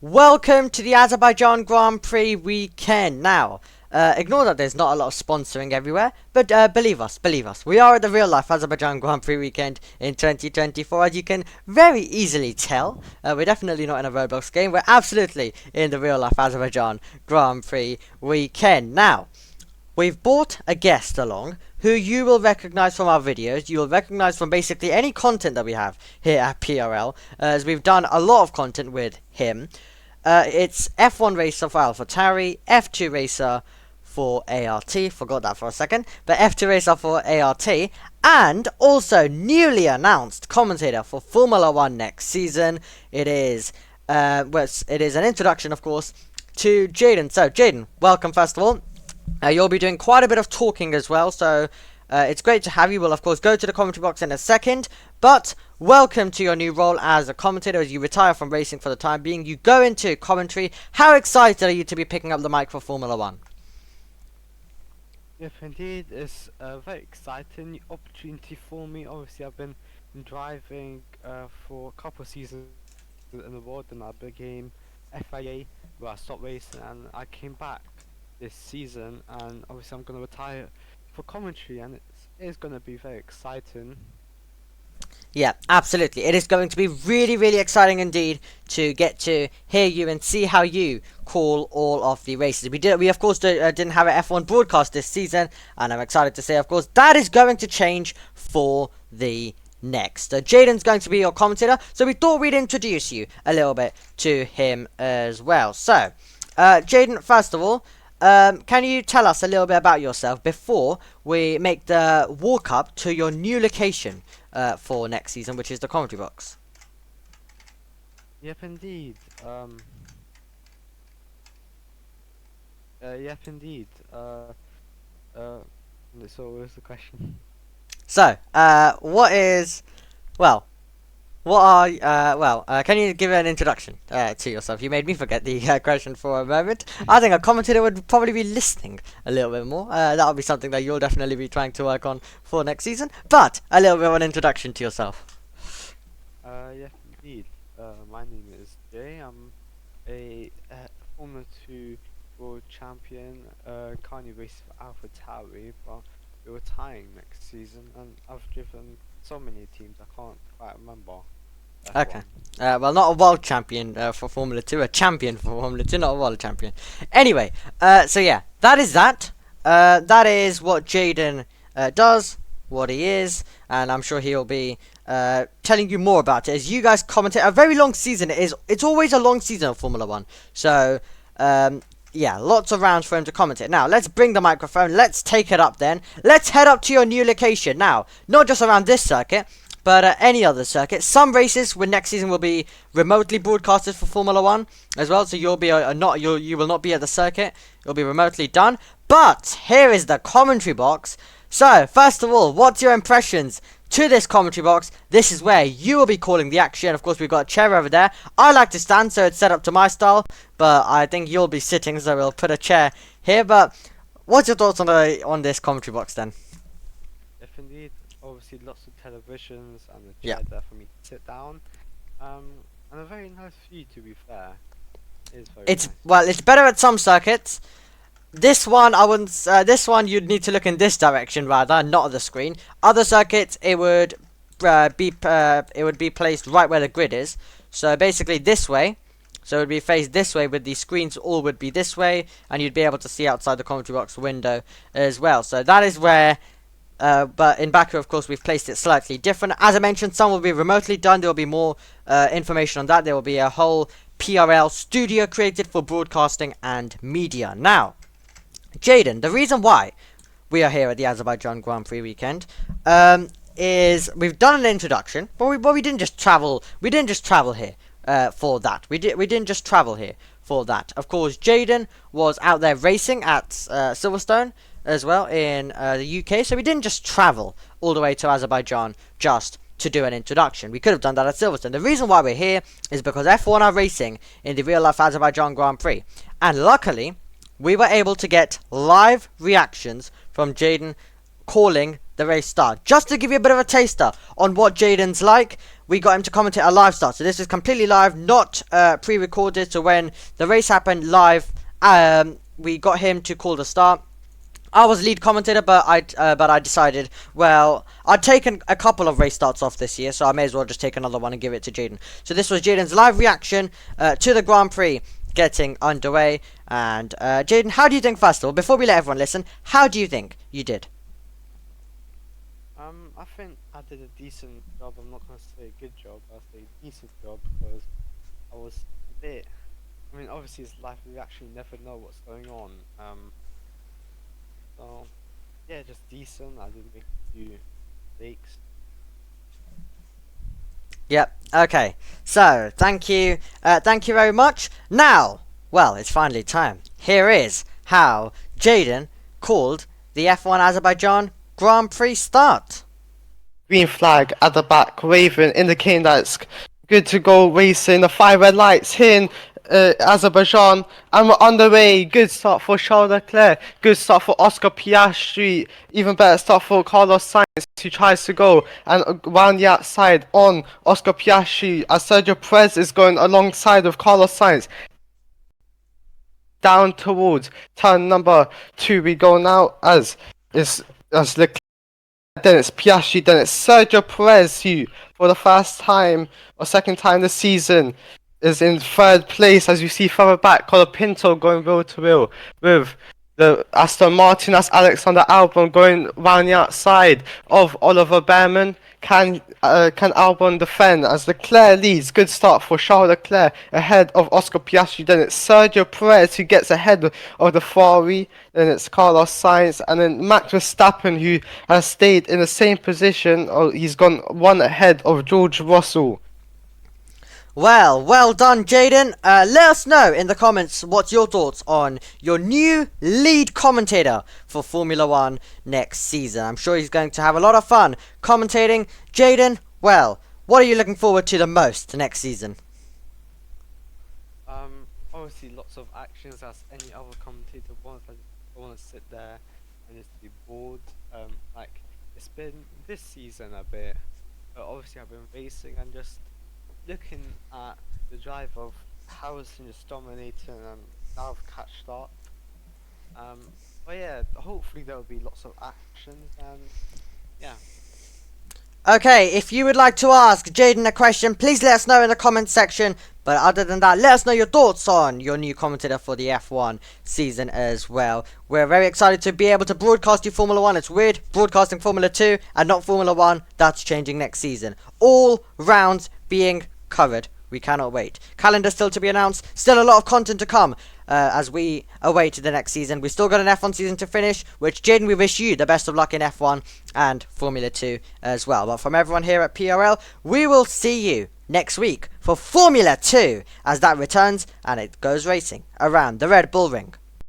Welcome to the Azerbaijan Grand Prix weekend. Now, ignore that there's not a lot of sponsoring everywhere, but believe us, we are at the real life Azerbaijan Grand Prix weekend in 2024. As you can very easily tell, we're definitely not in a Roblox game. We're absolutely in the real life Azerbaijan Grand Prix weekend. Now, we've brought a guest along who you will recognize from our videos. You will recognize from basically any content that we have here at PRL, as we've done a lot of content with him. It's F1 racer for AlphaTauri, F2 racer for ART, forgot that for a second, but F2 racer for ART, and also newly announced commentator for Formula 1 next season. It is an introduction, of course, to Jayden. So, Jayden, welcome first of all. You'll be doing quite a bit of talking as well, so it's great to have you. We'll, of course, go to the commentary box in a second, but welcome to your new role as a commentator. As you retire from racing for the time being, you go into commentary. How excited are you to be picking up the mic for Formula 1? Yes, indeed, it's a very exciting opportunity for me. Obviously, I've been driving for a couple of seasons in the world, and I became FIA, where I stopped racing, and I came back this season, and obviously I'm going to retire for commentary, and it's going to be very exciting. Yeah, absolutely. It is going to be really exciting indeed to get to hear you and see how you call all of the races. We of course didn't have an F1 broadcast this season, and I'm excited to say, of course, that is going to change for the next. Jayden's going to be your commentator, so we thought we'd introduce you a little bit to him as well. So, Jayden, first of all, can you tell us a little bit about yourself before we make the walk up to your new location for next season, which is the commentary box? Yep, indeed. Yep, indeed. So what was the question? So, can you give an introduction to yourself? You made me forget the question for a moment. I think a commentator would probably be listening a little bit more. That would be something that you'll definitely be trying to work on for next season. But a little bit of an introduction to yourself. Yes, indeed. My name is Jay. I'm a Formula 2 World Champion. Currently racing for AlphaTauri, but we're retiring next season, and I've driven so many teams I can't quite remember. Okay. Well, not a world champion for Formula 2, a champion for Formula 2, not a world champion. Anyway, so yeah, that is that. That is what Jayden does, what he is, and I'm sure he'll be telling you more about it. As you guys commentate, a very long season it is. It's always a long season of Formula 1. So, yeah, lots of rounds for him to commentate. Now, let's bring the microphone. Let's take it up then. Let's head up to your new location. Now, not just around this circuit, but any other circuit. Some races with next season will be remotely broadcasted for Formula 1 as well. So you'll be you will not be at the circuit. It'll be remotely done. But here is the commentary box. So, first of all, what's your impressions to this commentary box? This is where you will be calling the action. Of course, we've got a chair over there. I like to stand, so it's set up to my style. But I think you'll be sitting, so we'll put a chair here. But what's your thoughts on this commentary box then? If indeed, obviously lots of televisions and a chair there for me to sit down. And a very nice view, to be fair. It's nice. Well, it's better at some circuits. This one, I wouldn't. This one, you'd need to look in this direction rather, not at the screen. Other circuits, it would be placed right where the grid is. So basically, this way. So it would be faced this way, with the screens all would be this way, and you'd be able to see outside the commentary box window as well. So that is where. But in Baku, of course, we've placed it slightly different. As I mentioned, some will be remotely done. There will be more information on that. There will be a whole PRL studio created for broadcasting and media. Now, Jayden, the reason why we are here at the Azerbaijan Grand Prix weekend is we've done an introduction, but we didn't just travel. We didn't just travel here for that. We didn't just travel here for that. Of course, Jayden was out there racing at Silverstone as well in the UK, so we didn't just travel all the way to Azerbaijan just to do an introduction. We could have done that at Silverstone. The reason why we're here is because F1 are racing in the real life Azerbaijan Grand Prix, and luckily we were able to get live reactions from Jayden calling the race start. Just to give you a bit of a taster on what Jayden's like, we got him to commentate a live start. So this is completely live, not pre-recorded. So when the race happened live, we got him to call the start. I was lead commentator, but I decided, well, I'd taken a couple of race starts off this year, so I may as well just take another one and give it to Jayden. So this was Jayden's live reaction to the Grand Prix getting underway. And Jayden, how do you think, first of all, before we let everyone listen, how do you think you did? I think I did a decent job. I'm not gonna say a good job. I'll say a decent job because I was a bit. I mean, obviously it's live. We actually never know what's going on. So yeah, just decent. I didn't make a few mistakes. Yep. Okay. So thank you very much. Now, well, it's finally time. Here is how Jayden called the F1 Azerbaijan Grand Prix start. Green flag at the back, waving, indicating that it's good to go racing. The 5 red lights here in Azerbaijan, and we're on the way. Good start for Charles Leclerc, good start for Oscar Piastri, even better start for Carlos Sainz, who tries to go and round the outside on Oscar Piastri as Sergio Perez is going alongside of Carlos Sainz. Down towards turn number 2 we go now as Leclerc. Then it's Piastri, then it's Sergio Perez, who for the first time or second time this season is in 3rd place, as you see further back. Colapinto going wheel to wheel with the Aston Martin. That's Alexander Albon going round the outside of Oliver Behrman. Can Albon defend as Leclerc leads? Good start for Charles Leclerc ahead of Oscar Piastri. Then it's Sergio Perez who gets ahead of the Ferrari. Then it's Carlos Sainz, and then Max Verstappen, who has stayed in the same position. He's gone one ahead of George Russell. Well done, Jayden. Let us know in the comments what's your thoughts on your new lead commentator for Formula 1 next season. I'm sure he's going to have a lot of fun commentating. Jayden, well, what are you looking forward to the most next season? Obviously lots of actions as any other commentator wants. I just want to sit there and just be bored. Like it's been this season a bit, but obviously I've been racing and just looking at the drive of Harrison just dominating and now I've catched up. But yeah, hopefully there will be lots of actions and yeah. Okay, if you would like to ask Jayden a question, please let us know in the comments section. But other than that, let us know your thoughts on your new commentator for the F1 season as well. We're very excited to be able to broadcast you Formula 1. It's weird broadcasting Formula 2 and not Formula 1. That's changing next season. All rounds being covered. We cannot wait. Calendar still to be announced. Still a lot of content to come as we await the next season. We've still got an F1 season to finish, which, Jayden, we wish you the best of luck in F1 and Formula 2 as well. But from everyone here at PRL, we will see you next week for Formula 2 as that returns and it goes racing around the Red Bull Ring.